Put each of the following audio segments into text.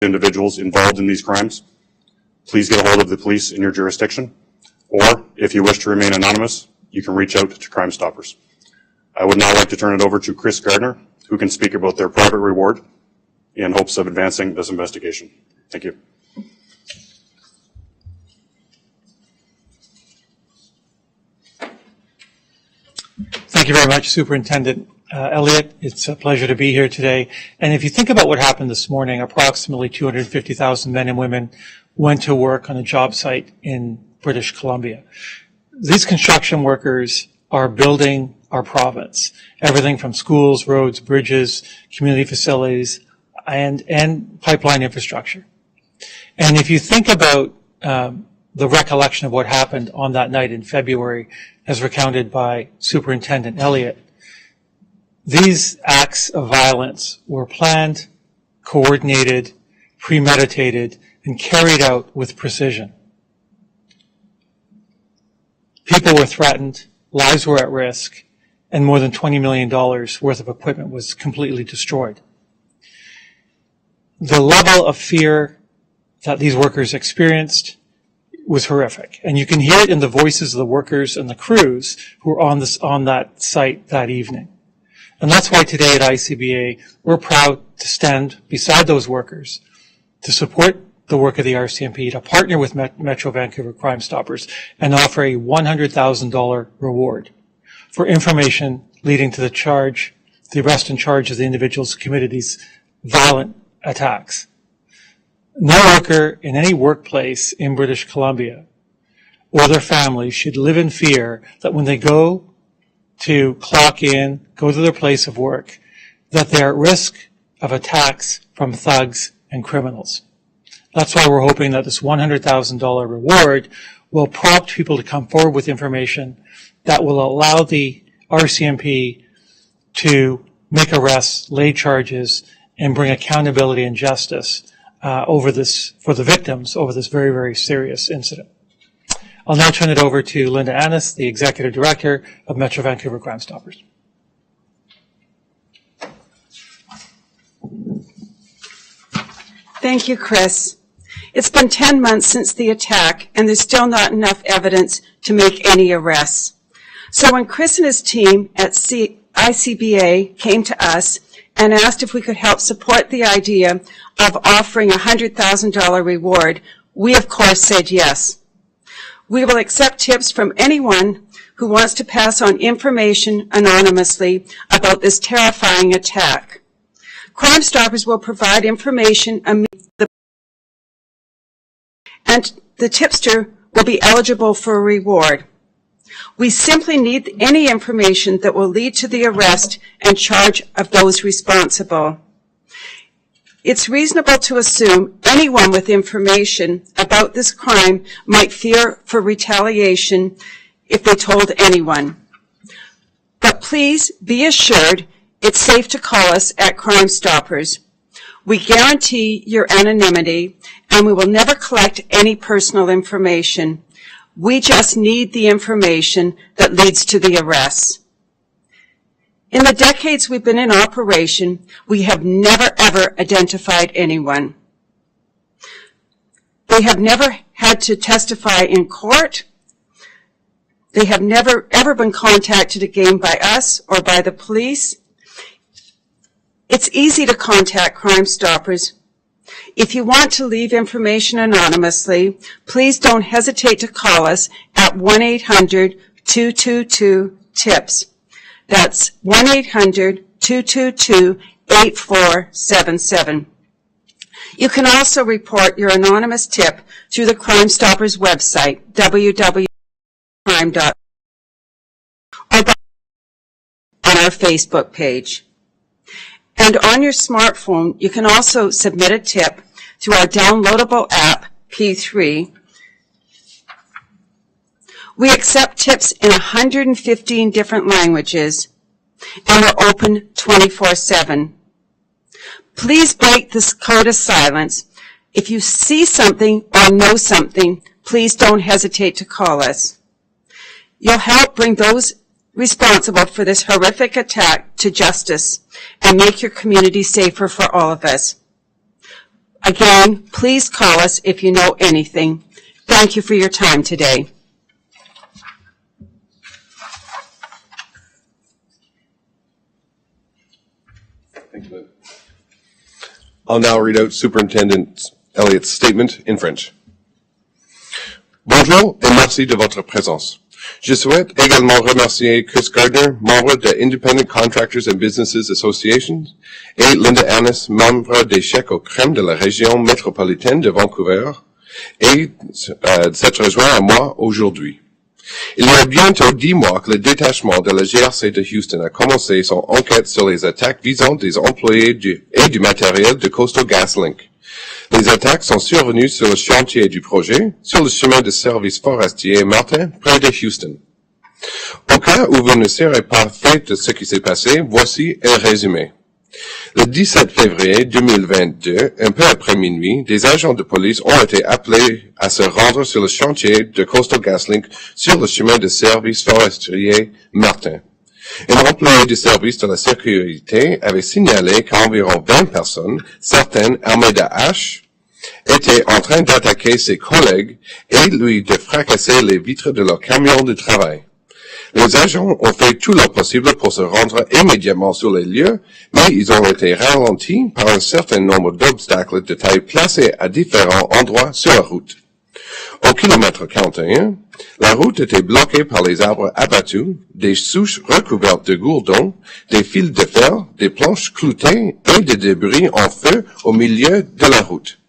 individuals involved in these crimes, please get a hold of the police in your jurisdiction, or if you wish to remain anonymous, you can reach out to Crime Stoppers. I would now like to turn it over to Chris Gardner, who can speak about their private reward in hopes of advancing this investigation. Thank you. Thank you very much, Superintendent Elliott. It's a pleasure to be here today. And if you think about what happened this morning, approximately 250,000 men and women went to work on a job site in British Columbia. These construction workers are building our province, everything from schools, roads, bridges, community facilities, and pipeline infrastructure. And if you think about the recollection of what happened on that night in February, as recounted by Superintendent Elliott, these acts of violence were planned, coordinated, premeditated, and carried out with precision. People were threatened, lives were at risk, and more than $20 million worth of equipment was completely destroyed. The level of fear that these workers experienced was horrific. And you can hear it in the voices of the workers and the crews who were on that site that evening. And that's why today at ICBA, we're proud to stand beside those workers, to support the work of the RCMP, to partner with Metro Vancouver Crime Stoppers, and offer a $100,000 reward for information leading to the arrest and charge of the individuals who committed these violent attacks. No worker in any workplace in British Columbia or their family should live in fear that when they go to clock in, go to their place of work, that they're at risk of attacks from thugs and criminals. That's why we're hoping that this $100,000 reward will prompt people to come forward with information that will allow the RCMP to make arrests, lay charges, and bring accountability and justice for the victims over this very, very serious incident. I'll now turn it over to Linda Annis, the Executive Director of Metro Vancouver Crime Stoppers. Thank you, Chris. It's been 10 months since the attack, and there's still not enough evidence to make any arrests. So when Chris and his team at ICBA came to us and asked if we could help support the idea of offering a $100,000 reward, we of course said yes. We will accept tips from anyone who wants to pass on information anonymously about this terrifying attack. Crime Stoppers will provide information and the tipster will be eligible for a reward. We simply need any information that will lead to the arrest and charge of those responsible. It's reasonable to assume anyone with information about this crime might fear for retaliation if they told anyone. But please be assured it's safe to call us at Crime Stoppers. We guarantee your anonymity, and we will never collect any personal information. We just need the information that leads to the arrests. In the decades we've been in operation, we have never, ever identified anyone. They have never had to testify in court. They have never, ever been contacted again by us or by the police. It's easy to contact Crime Stoppers. If you want to leave information anonymously, please don't hesitate to call us at 1-800-222-TIPS. That's 1-800-222-8477. You can also report your anonymous tip through the Crime Stoppers website, www.crime.org, or on our Facebook page. And on your smartphone, you can also submit a tip through our downloadable app, P3. We accept tips in 115 different languages, and we're open 24/7. Please break this code of silence. If you see something or know something, please don't hesitate to call us. You'll help bring those responsible for this horrific attack to justice and make your community safer for all of us. Again, please call us if you know anything. Thank you for your time today. Thank you, Lynn. I'll now read out Superintendent Elliott's statement in French. Bonjour et merci de votre présence. Je souhaite également remercier Chris Gardner, membre de Independent Contractors and Businesses Association, et Linda Annis, membre des chèques au crème de la région métropolitaine de Vancouver, et s'être rejoint à moi aujourd'hui. Il y a bientôt 10 mois que le détachement de la GRC de Houston a commencé son enquête sur les attaques visant des employés et du matériel de Coastal GasLink. Les attaques sont survenues sur le chantier du projet, sur le chemin de service forestier Martin, près de Houston. Au cas où vous ne serez pas fait de ce qui s'est passé, voici un résumé. Le 17 février 2022, un peu après minuit, des agents de police ont été appelés à se rendre sur le chantier de Coastal GasLink sur le chemin de service forestier Martin. Un employé du service de la sécurité avait signalé qu'environ 20 personnes, certaines armées de haches, étaient en train d'attaquer ses collègues et lui de fracasser les vitres de leur camion de travail. Les agents ont fait tout leur possible pour se rendre immédiatement sur les lieux, mais ils ont été ralentis par un certain nombre d'obstacles de taille placés à différents endroits sur la route. Au kilomètre 41, la route était bloquée par les arbres abattus, des souches recouvertes de gourdons, des fils de fer, des planches cloutées et des débris en feu au milieu de la route.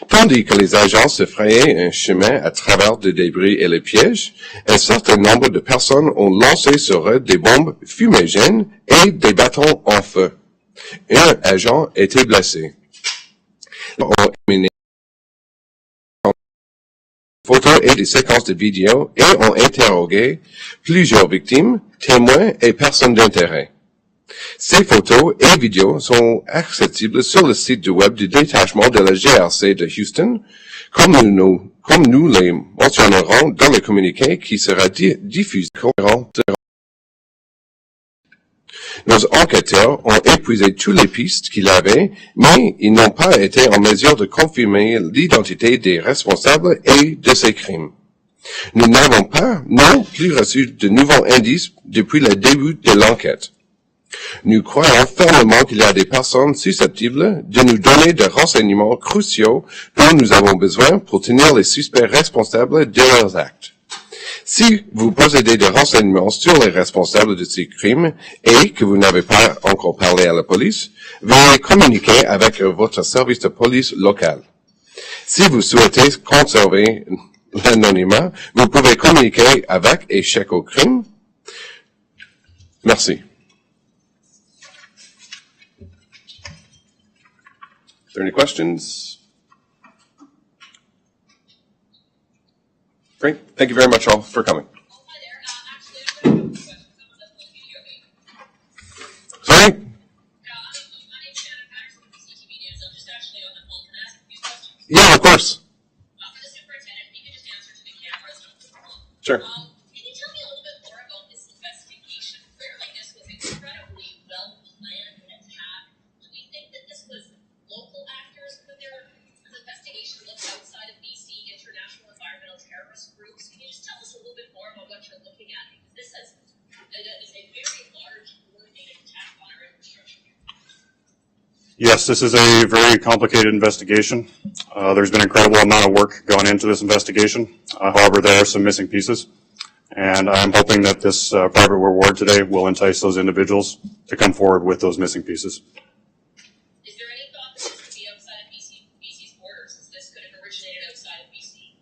Tandis que les agents se frayaient un chemin à travers des débris et les pièges, un certain nombre de personnes ont lancé sur eux des bombes fumigènes et des bâtons en feu. Un agent était blessé. Ils ont éliminé des photos et des séquences de vidéos et ont interrogé plusieurs victimes, témoins et personnes d'intérêt. Ces photos et vidéos sont accessibles sur le site du web du détachement de la GRC de Houston, comme nous les mentionnerons dans le communiqué qui sera diffusé. Nos enquêteurs ont épuisé toutes les pistes qu'ils avaient, mais ils n'ont pas été en mesure de confirmer l'identité des responsables et de ces crimes. Nous n'avons pas non plus reçu de nouveaux indices depuis le début de l'enquête. Nous croyons fermement qu'il y a des personnes susceptibles de nous donner des renseignements cruciaux dont nous avons besoin pour tenir les suspects responsables de leurs actes. Si vous possédez des renseignements sur les responsables de ces crimes et que vous n'avez pas encore parlé à la police, veuillez communiquer avec votre service de police local. Si vous souhaitez conserver l'anonymat, vous pouvez communiquer avec Échec au crime. Merci. Are there any questions? Great. Thank you very much all for coming. Sorry? Yeah, of course. Sure. Can you tell me a little bit more about this investigation? Clearly this was incredibly well-planned attack. Do we think that this was local actors? Could their investigation look outside of BC, international environmental terrorist groups? Can you just tell us a little bit more about what you're looking at? Because this is a very large, coordinated attack on our infrastructure. Yes, this is a very complicated investigation. There's been an incredible amount of work gone into this investigation. However, there are some missing pieces. And I'm hoping that this private reward today will entice those individuals to come forward with those missing pieces. Is there any thought that this could be outside of BC's borders? Is this could have originated outside of BC?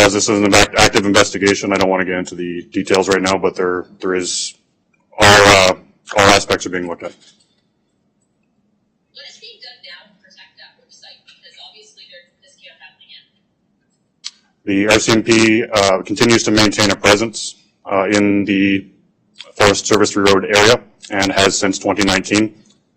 As this is an active investigation, I don't want to get into the details right now, but there is all aspects are being looked at. What is being done now to protect that website? Because obviously this can't happen again. The RCMP continues to maintain a presence in the Forest Service Road area and has since 2019.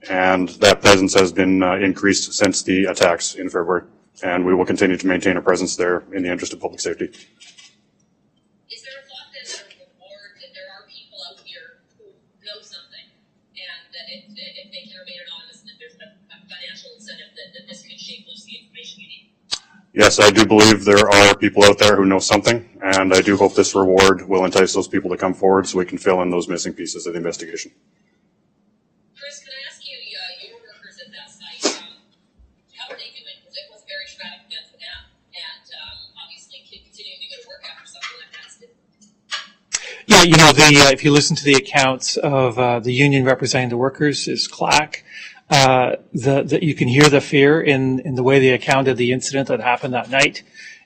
And that presence has been increased since the attacks in February. And we will continue to maintain a presence there in the interest of public safety. Is there a thought that a reward, that there are people out here who know something, and that if they can remain anonymous, that there's a financial incentive that this could shape loose the Yes, I do believe there are people out there who know something, and I do hope this reward will entice those people to come forward so we can fill in those missing pieces of the investigation. Chris, can I ask you, your workers at that site, how are they doing? Because it was a very traumatic event for them, and obviously continuing to go to work after something like that. Yeah, you know, if you listen to the accounts of the union representing the workers is CLAC, you can hear the fear in the way they accounted the incident that happened that night.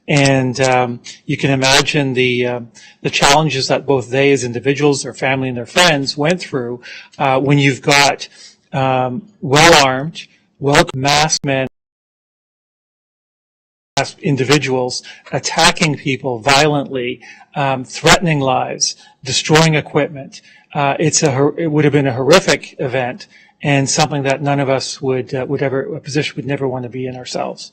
And you can imagine the challenges that both they as individuals, their family, and their friends went through when you've got well-armed, well-masked men, individuals attacking people violently, threatening lives, destroying equipment. It would have been a horrific event and something that none of us would never want to be in ourselves.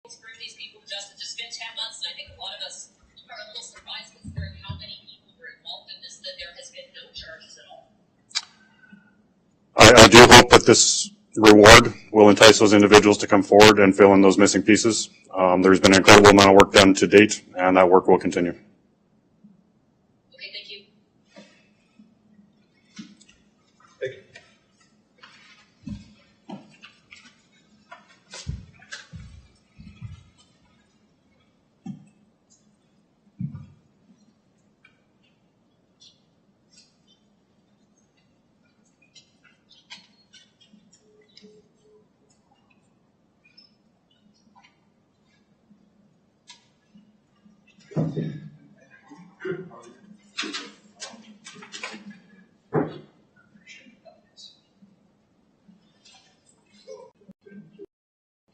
Bring these people to justice. It's been 10 months, and I think a lot of us are a little surprised considering how many people were involved in this, that there has been no charges at all. I do hope that this reward will entice those individuals to come forward and fill in those missing pieces. There's been an incredible amount of work done to date, and that work will continue. Okay, thank you. Thank you.